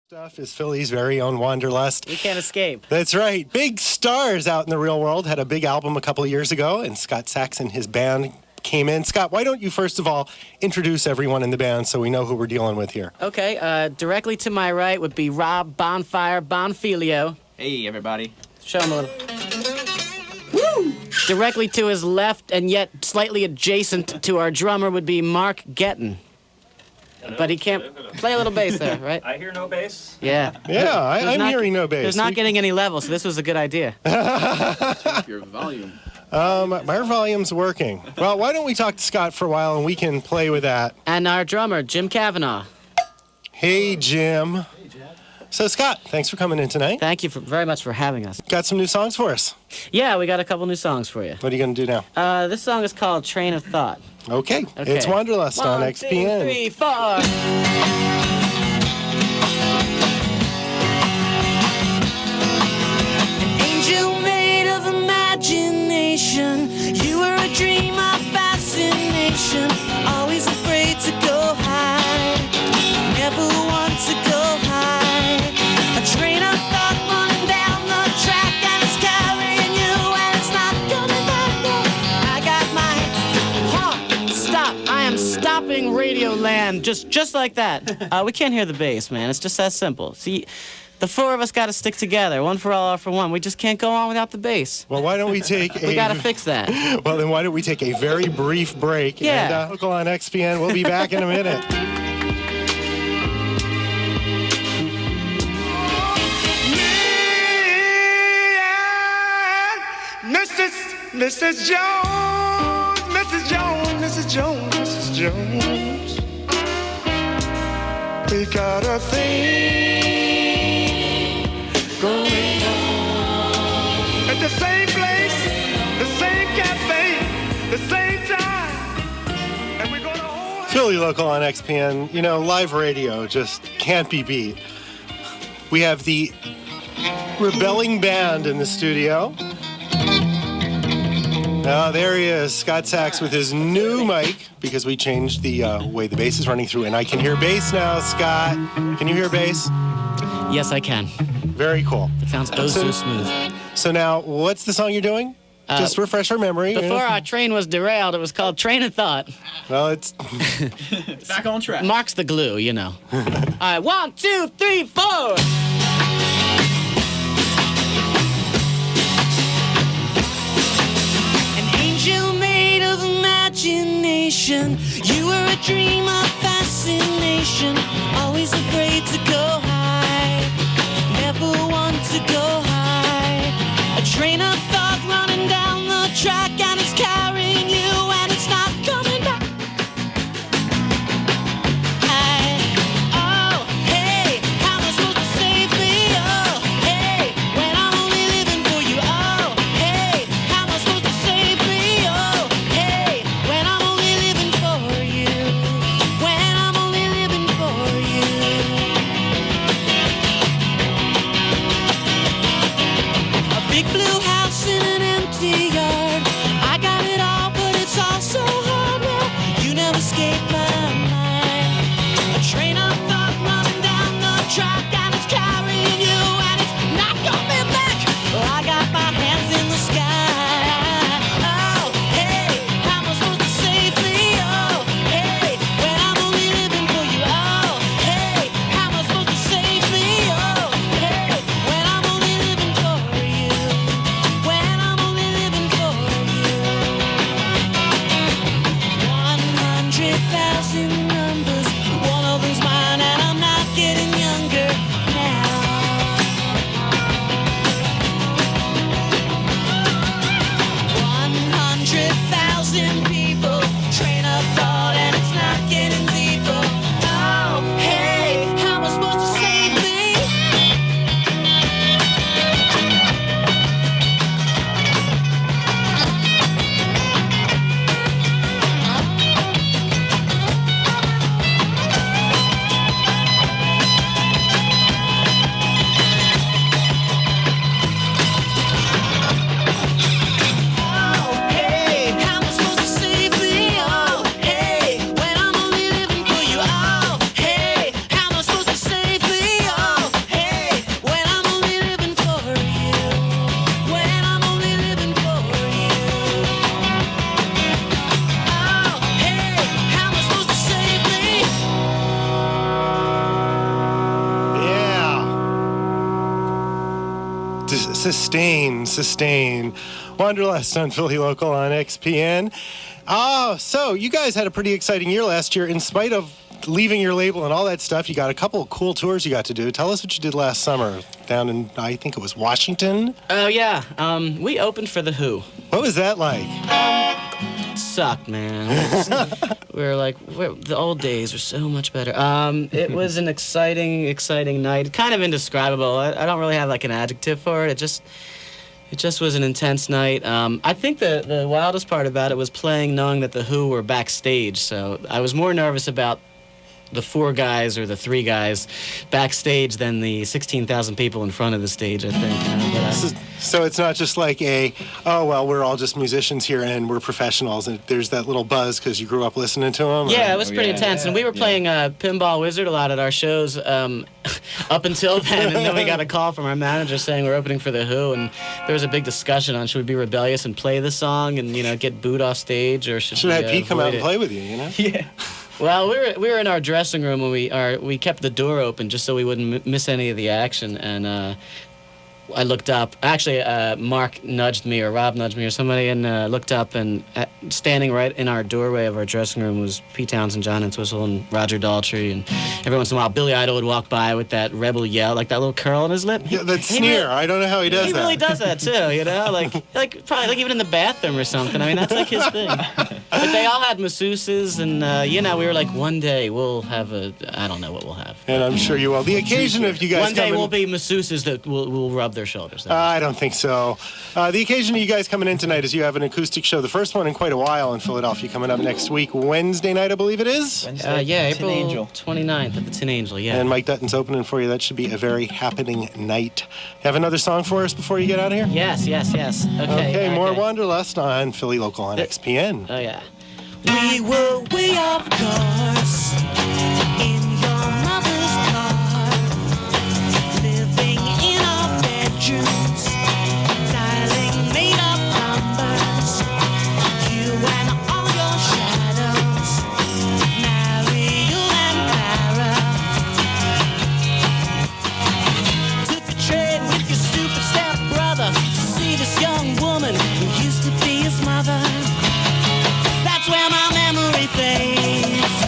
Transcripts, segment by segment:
Stuff is Philly's very own Wanderlust. We can't escape. That's right. Big stars out in the real world had a big album a couple of years ago, and Scott Sachs and his band came in. Scott, why don't you first of all introduce everyone in the band so we know who we're dealing with here? Okay, directly to my right would be Rob Bonfire Bonfilio. Hey, everybody. Show him a little. Woo! Directly to his left and yet slightly adjacent to our drummer would be Mark Getton. But he can't play a little bass there, right? I hear no bass. Yeah. Yeah, I'm hearing no bass. There's not getting any level, so this was a good idea. Check your volume. My volume's working. Well, why don't we talk to Scott for a while and we can play with that. And our drummer, Jim Kavanaugh. Hey, Jim. Hey, Jim. So, Scott, thanks for coming in tonight. Thank you very much for having us. Got some new songs for us. Yeah, we got a couple new songs for you. What are you going to do now? This song is called Train of Thought. Okay. It's Wanderlust on XPN. 1, 2, 3, 4. An angel made of imagination. You were a dream of fascination. Always afraid to go high. Never want to go high. A train of thought running down the track, and it's carrying you, and it's not coming back. I got my stop. I am stopping Radio Land just like that. We can't hear the bass, man. It's just that simple. See, the four of us got to stick together. One for all for one. We just can't go on without the bass. Well, why don't we take We got to fix that. Well, then why don't we take a very brief break? Yeah. And local on XPN. We'll be back in a minute. Mrs. Jones, Mrs. Jones, Mrs. Jones, Mrs. Jones. We got a thing going on at the same place, the same cafe, the same time, and we're gonna hold Philly local on XPN. You know, live radio just can't be beat. We have the rebelling band in the studio. There he is, Scott Sachs with his new mic, because we changed the way the bass is running through, and I can hear bass now, Scott. Can you hear bass? Yes, I can. Very cool. It sounds so smooth. So now, what's the song you're doing? Just refresh our memory. Before our train was derailed, it was called Train of Thought. Well, it's Back on track. Mark's the glue, you know. All right, 1, 2, 3, 4. Imagination. You were a dream of fascination. Always afraid to go high. Never want to go high. A train of thought running down the track, and it's carrying you, and it's not coming back. Oh, hey, how am I supposed to save me? Oh, hey, when I'm only living for you. Oh, hey, how am I supposed to save me? Oh, hey, when I'm only living for you. When I'm only living for you. Sustain. Wanderlust on Philly Local on XPN. Oh, so you guys had a pretty exciting year last year. In spite of leaving your label and all that stuff, you got a couple of cool tours you got to do. Tell us what you did last summer down in, I think it was Washington. Oh, yeah. We opened for The Who. What was that like? It sucked, man. We were like, the old days were so much better. It was an exciting night. Kind of indescribable. I don't really have like an adjective for it. It just was an intense night. I think the wildest part about it was playing knowing that The Who were backstage. So I was more nervous about the 4 guys or the 3 guys backstage than the 16,000 people in front of the stage, I think. So it's not just like we're all just musicians here and we're professionals, and there's that little buzz because you grew up listening to them? Yeah, it was pretty intense. And we were playing Pinball Wizard a lot at our shows up until then, and then we got a call from our manager saying we're opening for The Who, and there was a big discussion on should we be rebellious and play the song and, get booed off stage, or should we have Pete come out and play with you, Yeah. Well, we were in our dressing room when we kept the door open just so we wouldn't miss any of the action, and I looked up. Actually, Mark nudged me, or Rob nudged me, or somebody, and looked up, and standing right in our doorway of our dressing room was Pete Townsend, John Entwistle, and Roger Daltrey, and every once in a while Billy Idol would walk by with that rebel yell, like that little curl on his lip. Yeah, that sneer. I don't know how he does that. He really does that too, like probably like even in the bathroom or something. I mean, that's like his thing. But they all had masseuses, and we were like, one day we'll have I don't know what we'll have. And I'm sure you will. The occasion of you guys one day we'll be masseuses that will rub their shoulders. I don't think so. The occasion of you guys coming in tonight is you have an acoustic show, the first one in quite a while in Philadelphia, coming up next week, Wednesday night, I believe it is. April 29th at the Tin Angel, yeah. And Mike Dutton's opening for you. That should be a very happening night. You have another song for us before you get out of here? Yes. Okay, more Wanderlust on Philly Local on XPN. Oh, yeah. We were way off course in your mother's car, living in our bedrooms, dialing made-up numbers. You and all your shadows, Mariel and Clara. Took a train with your stupid stepbrother to see this young woman who used to be his mother. That's where my memory fades.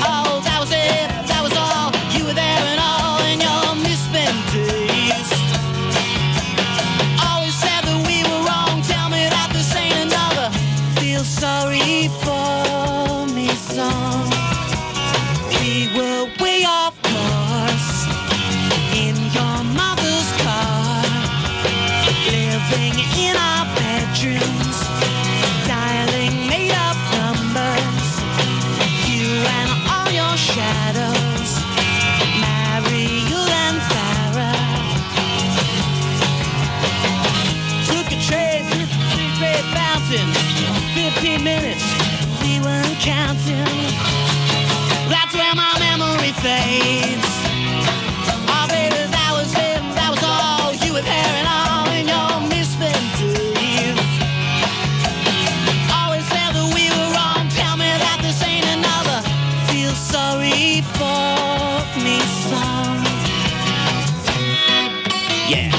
Oh, that was it, that was all. You were there and all in your misspent days. Always said that we were wrong. Tell me that this ain't another feel sorry for me song. We were way off course in your mother's car, living in our bedrooms, dialing made-up numbers. You and all your shadows, Mariel and Farah. Took a train through the great fountain. 15 minutes, we weren't counting. That's where my memory fades. Oh, baby, that was it, that was all. You were there and all in your misspent days. Always said that we were wrong. Tell me that this ain't another feel sorry for me song. Yeah.